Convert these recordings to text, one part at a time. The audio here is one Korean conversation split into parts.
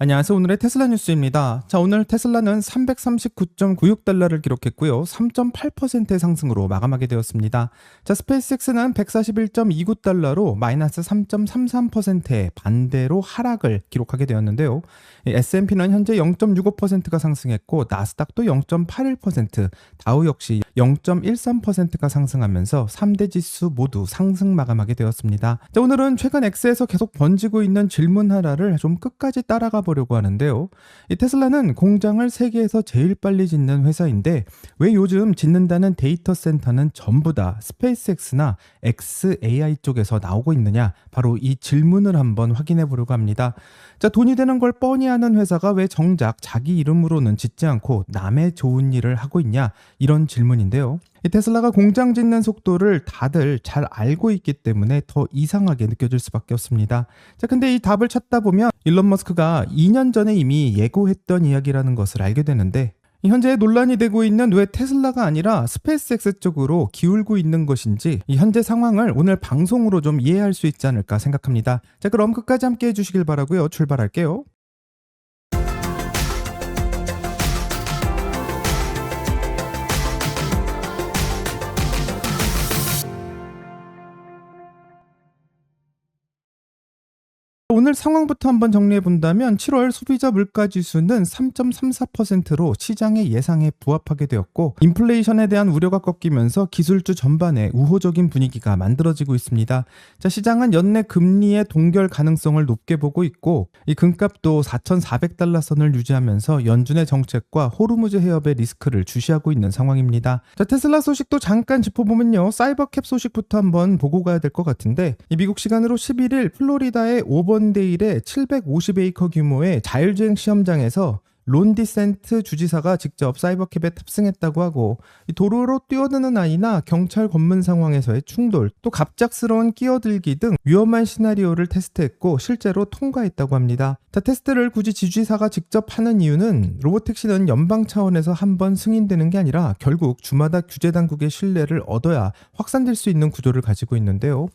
안녕하세요. 오늘의 테슬라 뉴스입니다. 자, 오늘 테슬라는 339.96달러를 기록했고요. 3.8%의 상승으로 마감하게 되었습니다. 자, 스페이스X는 141.29달러로 마이너스 3.33%의 반대로 하락을 기록하게 되었는데요. S&P는 현재 0.65%가 상승했고 나스닥도 0.81%, 다우 역시 0.13%가 상승하면서 3대 지수 모두 상승 마감하게 되었습니다. 자, 오늘은 최근 X에서 계속 번지고 있는 질문 하나를 좀 끝까지 따라가 보려고 하는데요. 이 테슬라는 공장을 세계에서 제일 빨리 짓는 회사인데 왜 요즘 짓는다는 데이터 센터는 전부 다 스페이스X나 XAI 쪽에서 나오고 있느냐, 바로 이 질문을 한번 확인해 보려고 합니다. 자, 돈이 되는 걸 뻔히 아는 회사가 왜 정작 자기 이름으로는 짓지 않고 남의 좋은 일을 하고 있냐, 이런 질문인데요. 이 테슬라가 공장 짓는 속도를 다들 잘 알고 있기 때문에 더 이상하게 느껴질 수밖에 없습니다. 자, 근데 이 답을 찾다 보면 일론 머스크가 2년 전에 이미 예고했던 이야기라는 것을 알게 되는데, 현재 논란이 되고 있는 왜 테슬라가 아니라 스페이스X 쪽으로 기울고 있는 것인지 이 현재 상황을 오늘 방송으로 좀 이해할 수 있지 않을까 생각합니다. 자, 그럼 끝까지 함께 해주시길 바라고요. 출발할게요. 오늘 상황부터 한번 정리해 본다면 7월 소비자 물가 지수는 3.34%로 시장의 예상에 부합하게 되었고, 인플레이션에 대한 우려가 꺾이면서 기술주 전반에 우호적인 분위기가 만들어지고 있습니다. 자, 시장은 연내 금리의 동결 가능성을 높게 보고 있고, 이 금값도 4,400달러 선을 유지하면서 연준의 정책과 호르무즈 해협의 리스크를 주시하고 있는 상황입니다. 자, 테슬라 소식도 잠깐 짚어보면요, 사이버캡 소식부터 한번 보고 가야 될 것 같은데, 이 미국 시간으로 11일 플로리다의 오번데일의 750에이커 규모의 자율주행 시험장에서 론 디센트 주지사가 직접 사이버캡에 탑승했다고 하고, 이 도로로 뛰어드는 아이나 경찰 검문 상황에서의 충돌, 또 갑작스러운 끼어들기 등 위험한 시나리오를 테스트했고 실제로 통과했다고 합니다. 자, 테스트를 굳이 주지사가 직접 하는 이유는 로보택시는 연방 차원에서 한번 승인되는 게 아니라 결국 주마다 규제 당국의 신뢰를 얻어야 확산될 수 있는 구조를 가지고 있는데요.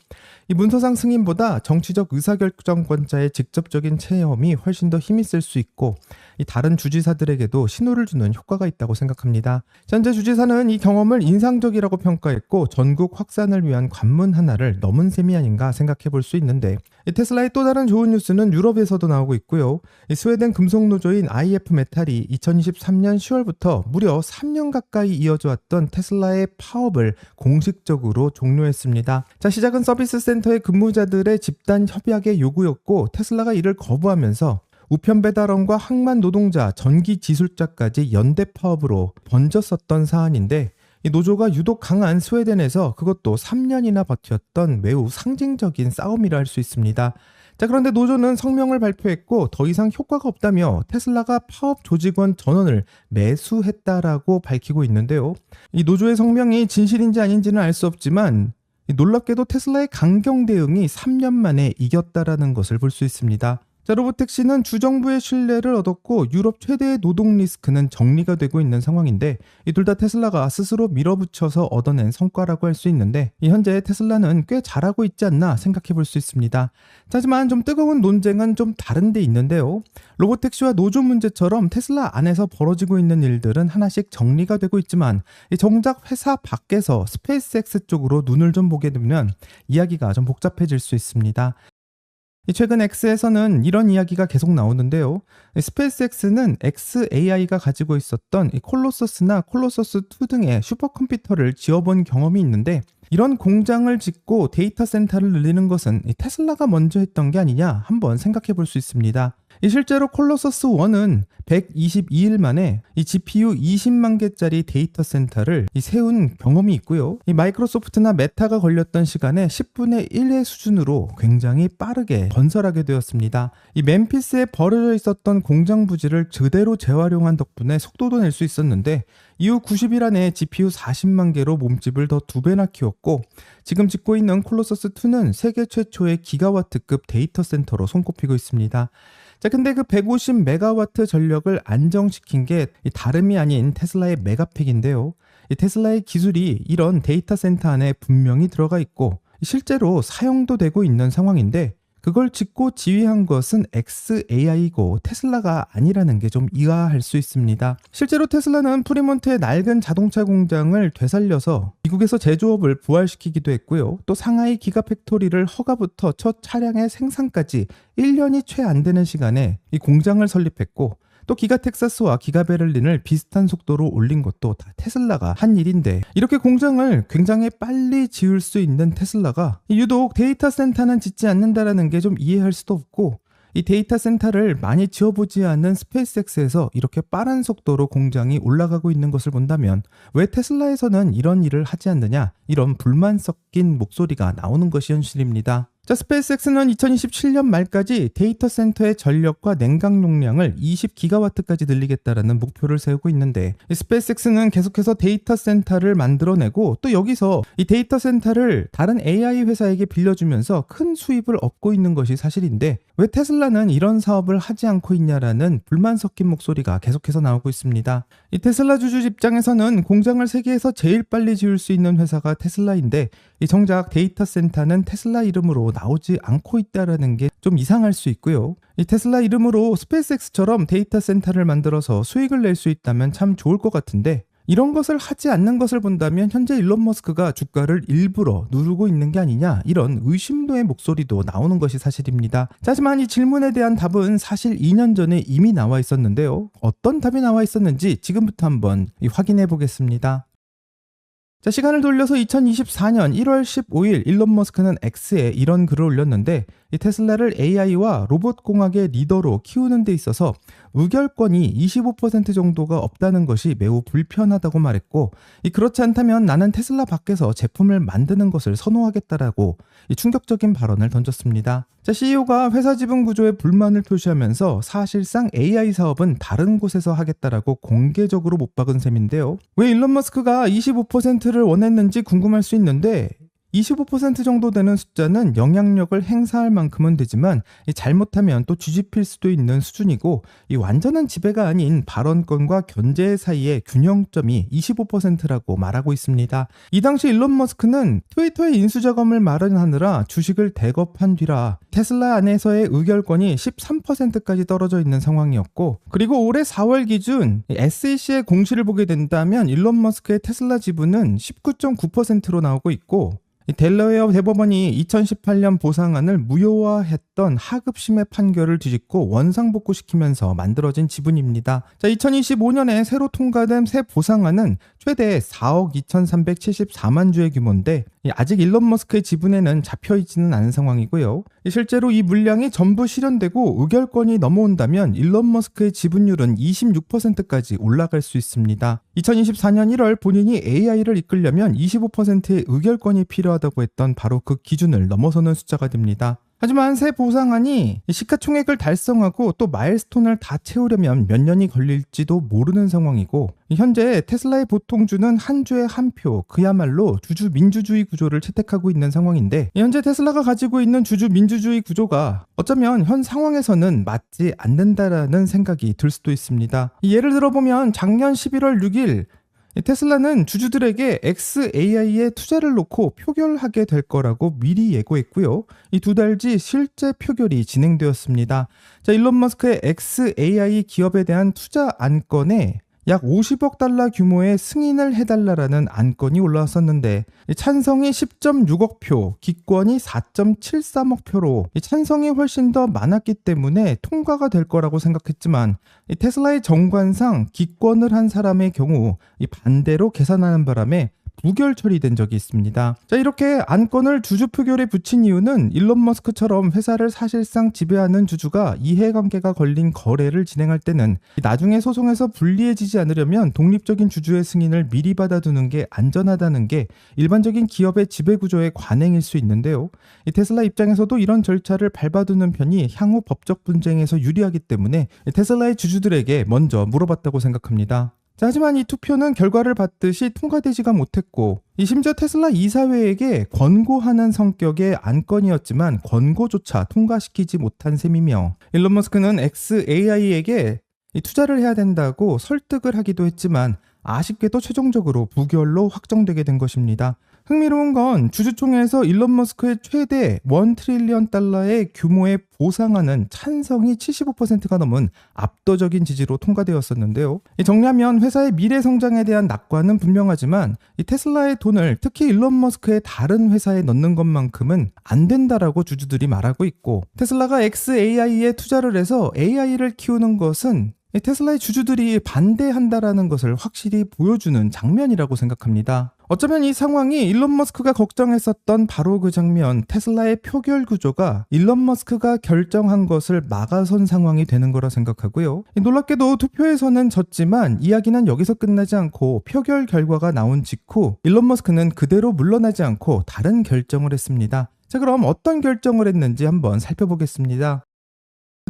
이 문서상 승인보다 정치적 의사결정권자의 직접적인 체험이 훨씬 더 힘이 쓸 수 있고, 이 다른 주지사들에게도 신호를 주는 효과가 있다고 생각합니다. 현재 주지사는 이 경험을 인상적이라고 평가했고 전국 확산을 위한 관문 하나를 넘은 셈이 아닌가 생각해 볼 수 있는데, 이 테슬라의 또 다른 좋은 뉴스는 유럽에서도 나오고 있고요. 이 스웨덴 금속노조인 IF 메탈이 2023년 10월부터 무려 3년 가까이 이어져 왔던 테슬라의 파업을 공식적으로 종료했습니다. 자, 시작은 서비스 센터의 근무자들의 집단 협약의 요구였고, 테슬라가 이를 거부하면서 우편 배달원과 항만 노동자, 전기 기술자까지 연대 파업으로 번졌었던 사안인데, 이 노조가 유독 강한 스웨덴에서 그것도 3년이나 버텼던 매우 상징적인 싸움이라 할 수 있습니다. 자, 그런데 노조는 성명을 발표했고 더 이상 효과가 없다며 테슬라가 파업 조직원 전원을 매수했다라고 밝히고 있는데요. 이 노조의 성명이 진실인지 아닌지는 알 수 없지만 놀랍게도 테슬라의 강경 대응이 3년 만에 이겼다라는 것을 볼 수 있습니다. 자, 로보택시는 주정부의 신뢰를 얻었고 유럽 최대의 노동 리스크는 정리가 되고 있는 상황인데, 이 둘 다 테슬라가 스스로 밀어붙여서 얻어낸 성과라고 할 수 있는데, 이 현재 테슬라는 꽤 잘하고 있지 않나 생각해 볼 수 있습니다. 하지만 좀 뜨거운 논쟁은 좀 다른 데 있는데요. 로보택시와 노조 문제처럼 테슬라 안에서 벌어지고 있는 일들은 하나씩 정리가 되고 있지만, 이 정작 회사 밖에서 스페이스X 쪽으로 눈을 좀 보게 되면 이야기가 좀 복잡해질 수 있습니다. 최근 X에서는 이런 이야기가 계속 나오는데요. 스페이스X는 XAI가 가지고 있었던 콜로서스나 콜로서스2 등의 슈퍼컴퓨터를 지어본 경험이 있는데, 이런 공장을 짓고 데이터 센터를 늘리는 것은 테슬라가 먼저 했던 게 아니냐 한번 생각해 볼 수 있습니다. 실제로 콜로서스1은 122일 만에 이 GPU 20만 개짜리 데이터 센터를 세운 경험이 있고요. 이 마이크로소프트나 메타가 걸렸던 시간에 10분의 1의 수준으로 굉장히 빠르게 건설하게 되었습니다. 이 멤피스에 버려져 있었던 공장 부지를 그대로 재활용한 덕분에 속도도 낼 수 있었는데, 이후 90일 안에 GPU 40만 개로 몸집을 더 2배나 키웠고, 지금 짓고 있는 콜로서스2는 세계 최초의 기가와트급 데이터 센터로 손꼽히고 있습니다. 자, 근데 그 150메가와트 전력을 안정시킨 게 다름이 아닌 테슬라의 메가팩인데요. 이 테슬라의 기술이 이런 데이터 센터 안에 분명히 들어가 있고 실제로 사용도 되고 있는 상황인데, 그걸 짓고 지휘한 것은 xAI고 테슬라가 아니라는 게 좀 이해할 수 있습니다. 실제로 테슬라는 프리몬트의 낡은 자동차 공장을 되살려서 미국에서 제조업을 부활시키기도 했고요. 또 상하이 기가팩토리를 허가부터 첫 차량의 생산까지 1년이 채 안 되는 시간에 이 공장을 설립했고, 또 기가 텍사스와 기가 베를린을 비슷한 속도로 올린 것도 다 테슬라가 한 일인데, 이렇게 공장을 굉장히 빨리 지을 수 있는 테슬라가 유독 데이터 센터는 짓지 않는다라는 게 좀 이해할 수도 없고, 이 데이터 센터를 많이 지어보지 않은 스페이스X에서 이렇게 빠른 속도로 공장이 올라가고 있는 것을 본다면 왜 테슬라에서는 이런 일을 하지 않느냐, 이런 불만 섞인 목소리가 나오는 것이 현실입니다. 자, 스페이스X는 2027년 말까지 데이터 센터의 전력과 냉각 용량을 20기가와트까지 늘리겠다라는 목표를 세우고 있는데, 이 스페이스X는 계속해서 데이터 센터를 만들어내고 또 여기서 이 데이터 센터를 다른 AI 회사에게 빌려주면서 큰 수입을 얻고 있는 것이 사실인데, 왜 테슬라는 이런 사업을 하지 않고 있냐라는 불만 섞인 목소리가 계속해서 나오고 있습니다. 이 테슬라 주주 입장에서는 공장을 세계에서 제일 빨리 지을 수 있는 회사가 테슬라인데, 이 정작 데이터 센터는 테슬라 이름으로 나오지 않고 있다라는 게 좀 이상할 수 있고요. 이 테슬라 이름으로 스페이스X처럼 데이터 센터를 만들어서 수익을 낼 수 있다면 참 좋을 것 같은데, 이런 것을 하지 않는 것을 본다면 현재 일론 머스크가 주가를 일부러 누르고 있는 게 아니냐, 이런 의심도의 목소리도 나오는 것이 사실입니다. 하지만 이 질문에 대한 답은 사실 2년 전에 이미 나와 있었는데요. 어떤 답이 나와 있었는지 지금부터 한번 확인해 보겠습니다. 자, 시간을 돌려서 2024년 1월 15일 일론 머스크는 X에 이런 글을 올렸는데, 이 테슬라를 AI와 로봇 공학의 리더로 키우는 데 있어서 의결권이 25% 정도가 없다는 것이 매우 불편하다고 말했고, 그렇지 않다면 나는 테슬라 밖에서 제품을 만드는 것을 선호하겠다라고 이 충격적인 발언을 던졌습니다. 자, CEO가 회사 지분 구조에 불만을 표시하면서 사실상 AI 사업은 다른 곳에서 하겠다라고 공개적으로 못 박은 셈인데요. 왜 일론 머스크가 25%를 원했는지 궁금할 수 있는데, 25% 정도 되는 숫자는 영향력을 행사할 만큼은 되지만 잘못하면 또 뒤집힐 수도 있는 수준이고, 이 완전한 지배가 아닌 발언권과 견제 사이의 균형점이 25%라고 말하고 있습니다. 이 당시 일론 머스크는 트위터의 인수자금을 마련하느라 주식을 대겁한 뒤라 테슬라 안에서의 의결권이 13%까지 떨어져 있는 상황이었고, 그리고 올해 4월 기준 SEC의 공시를 보게 된다면 일론 머스크의 테슬라 지분은 19.9%로 나오고 있고, 델러웨어 대법원이 2018년 보상안을 무효화했던 하급심의 판결을 뒤집고 원상복구시키면서 만들어진 지분입니다. 자, 2025년에 새로 통과된 새 보상안은 최대 4억 2,374만 주의 규모인데, 아직 일론 머스크의 지분에는 잡혀있지는 않은 상황이고요. 실제로 이 물량이 전부 실현되고 의결권이 넘어온다면 일론 머스크의 지분율은 26%까지 올라갈 수 있습니다. 2024년 1월 본인이 AI를 이끌려면 25%의 의결권이 필요하다고 했던 바로 그 기준을 넘어서는 숫자가 됩니다. 하지만 새 보상안이 시가총액을 달성하고 또 마일스톤을 다 채우려면 몇 년이 걸릴지도 모르는 상황이고, 현재 테슬라의 보통주는 한 주에 한 표, 그야말로 주주 민주주의 구조를 채택하고 있는 상황인데, 현재 테슬라가 가지고 있는 주주 민주주의 구조가 어쩌면 현 상황에서는 맞지 않는다라는 생각이 들 수도 있습니다. 예를 들어보면 작년 11월 6일 테슬라는 주주들에게 xAI에 투자를 놓고 표결하게 될 거라고 미리 예고했고요. 이 두 달 뒤 실제 표결이 진행되었습니다. 자, 일론 머스크의 xAI 기업에 대한 투자 안건에 약 50억 달러 규모의 승인을 해달라라는 안건이 올라왔었는데, 찬성이 10.6억 표, 기권이 4.73억 표로 찬성이 훨씬 더 많았기 때문에 통과가 될 거라고 생각했지만, 테슬라의 정관상 기권을 한 사람의 경우 반대로 계산하는 바람에 부결 처리된 적이 있습니다. 자, 이렇게 안건을 주주 표결에 붙인 이유는 일론 머스크처럼 회사를 사실상 지배하는 주주가 이해관계가 걸린 거래를 진행할 때는 나중에 소송에서 불리해지지 않으려면 독립적인 주주의 승인을 미리 받아두는 게 안전하다는 게 일반적인 기업의 지배구조의 관행일 수 있는데요. 이 테슬라 입장에서도 이런 절차를 밟아두는 편이 향후 법적 분쟁에서 유리하기 때문에 테슬라의 주주들에게 먼저 물어봤다고 생각합니다. 자, 하지만 이 투표는 결과를 봤듯이 통과되지가 못했고, 심지어 테슬라 이사회에게 권고하는 성격의 안건이었지만 권고조차 통과시키지 못한 셈이며, 일론 머스크는 xAI에게 투자를 해야 된다고 설득을 하기도 했지만 아쉽게도 최종적으로 부결로 확정되게 된 것입니다. 흥미로운 건 주주총회에서 일론 머스크의 최대 1 트릴리언 달러의 규모의 보상하는 찬성이 75%가 넘은 압도적인 지지로 통과되었었는데요. 정리하면 회사의 미래 성장에 대한 낙관은 분명하지만 이 테슬라의 돈을 특히 일론 머스크의 다른 회사에 넣는 것만큼은 안 된다라고 주주들이 말하고 있고, 테슬라가 xAI에 투자를 해서 AI를 키우는 것은 테슬라의 주주들이 반대한다라는 것을 확실히 보여주는 장면이라고 생각합니다. 어쩌면 이 상황이 일론 머스크가 걱정했었던 바로 그 장면, 테슬라의 표결 구조가 일론 머스크가 결정한 것을 막아선 상황이 되는 거라 생각하고요. 놀랍게도 투표에서는 졌지만 이야기는 여기서 끝나지 않고 표결 결과가 나온 직후 일론 머스크는 그대로 물러나지 않고 다른 결정을 했습니다. 자, 그럼 어떤 결정을 했는지 한번 살펴보겠습니다.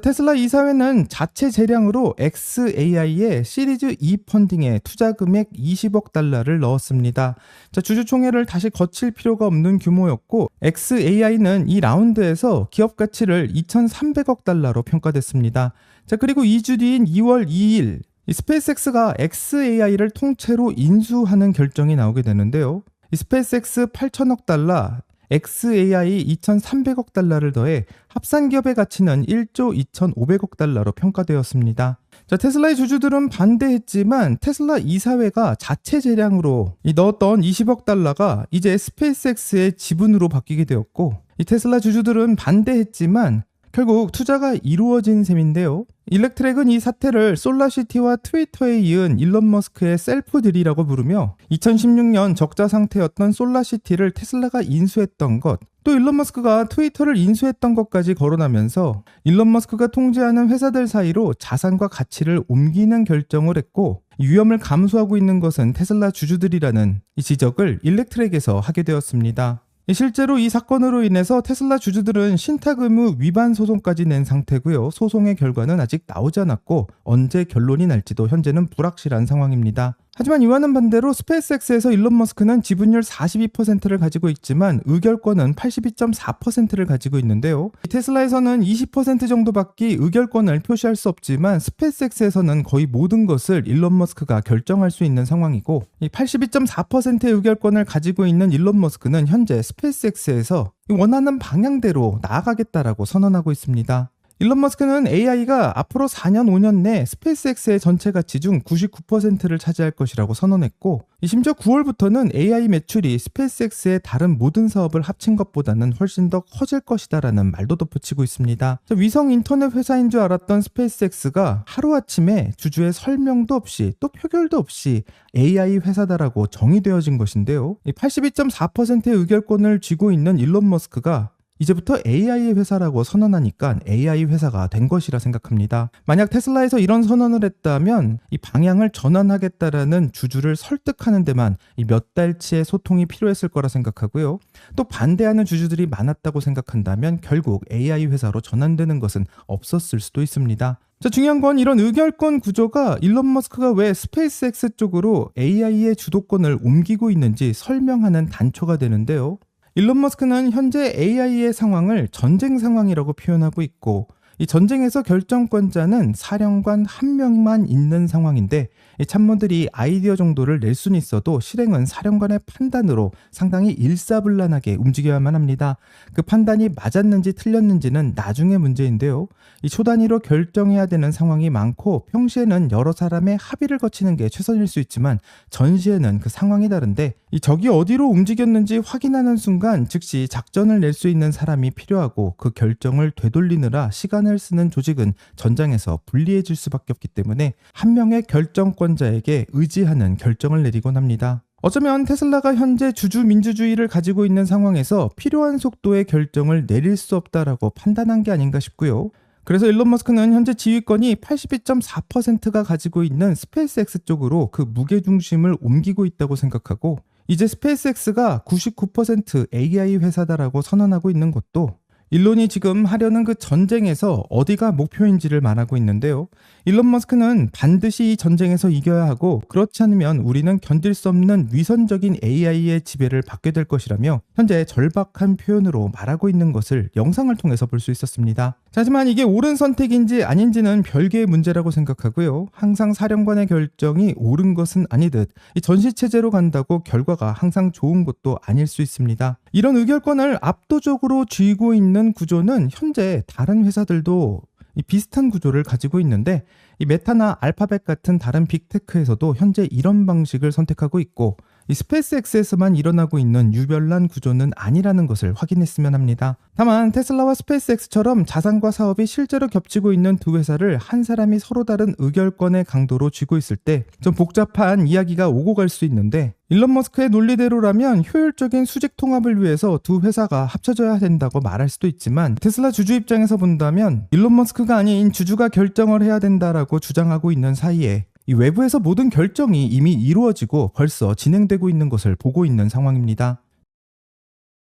테슬라 이사회는 자체 재량으로 xAI의 시리즈 E 펀딩에 투자 금액 20억 달러를 넣었습니다. 자, 주주총회를 다시 거칠 필요가 없는 규모였고, xAI는 이 라운드에서 기업 가치를 2,300억 달러로 평가됐습니다. 자, 그리고 2주 뒤인 2월 2일 이 스페이스X가 xAI를 통째로 인수하는 결정이 나오게 되는데요. 이 스페이스X 8천억 달러, xAI 2,300억 달러를 더해 합산 기업의 가치는 1조 2,500억 달러로 평가되었습니다. 자, 테슬라의 주주들은 반대했지만 테슬라 이사회가 자체 재량으로 넣었던 20억 달러가 이제 스페이스X의 지분으로 바뀌게 되었고, 이 테슬라 주주들은 반대했지만 결국 투자가 이루어진 셈인데요. 일렉트랙은 이 사태를 솔라시티와 트위터에 이은 일론 머스크의 셀프딜이라고 부르며 2016년 적자 상태였던 솔라시티를 테슬라가 인수했던 것, 또 일론 머스크가 트위터를 인수했던 것까지 거론하면서 일론 머스크가 통제하는 회사들 사이로 자산과 가치를 옮기는 결정을 했고, 위험을 감수하고 있는 것은 테슬라 주주들이라는 이 지적을 일렉트랙에서 하게 되었습니다. 실제로 이 사건으로 인해서 테슬라 주주들은 신탁 의무 위반 소송까지 낸 상태고요. 소송의 결과는 아직 나오지 않았고 언제 결론이 날지도 현재는 불확실한 상황입니다. 하지만 이와는 반대로 스페이스X에서 일론 머스크는 지분율 42%를 가지고 있지만 의결권은 82.4%를 가지고 있는데요. 테슬라에서는 20% 정도밖에 의결권을 표시할 수 없지만 스페이스X에서는 거의 모든 것을 일론 머스크가 결정할 수 있는 상황이고, 이 82.4%의 의결권을 가지고 있는 일론 머스크는 현재 스페이스X에서 원하는 방향대로 나아가겠다라고 선언하고 있습니다. 일론 머스크는 AI가 앞으로 4년, 5년 내 스페이스X의 전체 가치 중 99%를 차지할 것이라고 선언했고, 심지어 9월부터는 AI 매출이 스페이스X의 다른 모든 사업을 합친 것보다는 훨씬 더 커질 것이다라는 말도 덧붙이고 있습니다. 위성 인터넷 회사인 줄 알았던 스페이스X가 하루아침에 주주의 설명도 없이 또 표결도 없이 AI 회사다라고 정의되어진 것인데요. 82.4%의 의결권을 쥐고 있는 일론 머스크가 이제부터 AI 회사라고 선언하니까 AI 회사가 된 것이라 생각합니다. 만약 테슬라에서 이런 선언을 했다면 이 방향을 전환하겠다라는 주주를 설득하는 데만 몇 달치의 소통이 필요했을 거라 생각하고요. 또 반대하는 주주들이 많았다고 생각한다면 결국 AI 회사로 전환되는 것은 없었을 수도 있습니다. 자, 중요한 건 이런 의결권 구조가 일론 머스크가 왜 스페이스X 쪽으로 AI의 주도권을 옮기고 있는지 설명하는 단초가 되는데요. 일론 머스크는 현재 AI의 상황을 전쟁 상황이라고 표현하고 있고, 이 전쟁에서 결정권자는 사령관 한 명만 있는 상황인데, 이 참모들이 아이디어 정도를 낼 수는 있어도 실행은 사령관의 판단으로 상당히 일사불란하게 움직여야만 합니다. 그 판단이 맞았는지 틀렸는지는 나중의 문제인데요. 이 초단위로 결정해야 되는 상황이 많고 평시에는 여러 사람의 합의를 거치는 게 최선일 수 있지만 전시에는 그 상황이 다른데, 이 적이 어디로 움직였는지 확인하는 순간 즉시 작전을 낼 수 있는 사람이 필요하고, 그 결정을 되돌리느라 시간을 쓰는 조직은 전장에서 불리해질 수밖에 없기 때문에 한 명의 결정권자에게 의지하는 결정을 내리곤 합니다. 어쩌면 테슬라가 현재 주주 민주주의를 가지고 있는 상황에서 필요한 속도의 결정을 내릴 수 없다라고 판단한 게 아닌가 싶고요. 그래서 일론 머스크는 현재 지휘권이 82.4%가 가지고 있는 스페이스X 쪽으로 그 무게중심을 옮기고 있다고 생각하고, 이제 스페이스X가 99% AI 회사다라고 선언하고 있는 것도 일론이 지금 하려는 그 전쟁에서 어디가 목표인지를 말하고 있는데요. 일론 머스크는 반드시 이 전쟁에서 이겨야 하고 그렇지 않으면 우리는 견딜 수 없는 위선적인 AI의 지배를 받게 될 것이라며 현재 절박한 표현으로 말하고 있는 것을 영상을 통해서 볼 수 있었습니다. 하지만 이게 옳은 선택인지 아닌지는 별개의 문제라고 생각하고요. 항상 사령관의 결정이 옳은 것은 아니듯 이 전시체제로 간다고 결과가 항상 좋은 것도 아닐 수 있습니다. 이런 의결권을 압도적으로 쥐고 있는 구조는 현재 다른 회사들도 이 비슷한 구조를 가지고 있는데 이 메타나 알파벳 같은 다른 빅테크에서도 현재 이런 방식을 선택하고 있고 이 스페이스X에서만 일어나고 있는 유별난 구조는 아니라는 것을 확인했으면 합니다. 다만 테슬라와 스페이스X처럼 자산과 사업이 실제로 겹치고 있는 두 회사를 한 사람이 서로 다른 의결권의 강도로 쥐고 있을 때 좀 복잡한 이야기가 오고 갈 수 있는데 일론 머스크의 논리대로라면 효율적인 수직 통합을 위해서 두 회사가 합쳐져야 된다고 말할 수도 있지만 테슬라 주주 입장에서 본다면 일론 머스크가 아닌 주주가 결정을 해야 된다라고 주장하고 있는 사이에 이 외부에서 모든 결정이 이미 이루어지고 벌써 진행되고 있는 것을 보고 있는 상황입니다.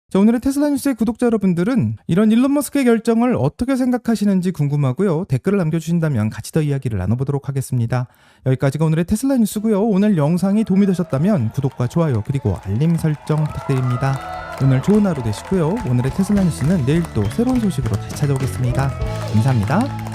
자, 오늘의 테슬라 뉴스의 구독자 여러분들은 이런 일론 머스크의 결정을 어떻게 생각하시는지 궁금하고요. 댓글을 남겨주신다면 같이 더 이야기를 나눠보도록 하겠습니다. 여기까지가 오늘의 테슬라 뉴스고요. 오늘 영상이 도움이 되셨다면 구독과 좋아요 그리고 알림 설정 부탁드립니다. 오늘 좋은 하루 되시고요. 오늘의 테슬라 뉴스는 내일 또 새로운 소식으로 다시 찾아오겠습니다. 감사합니다.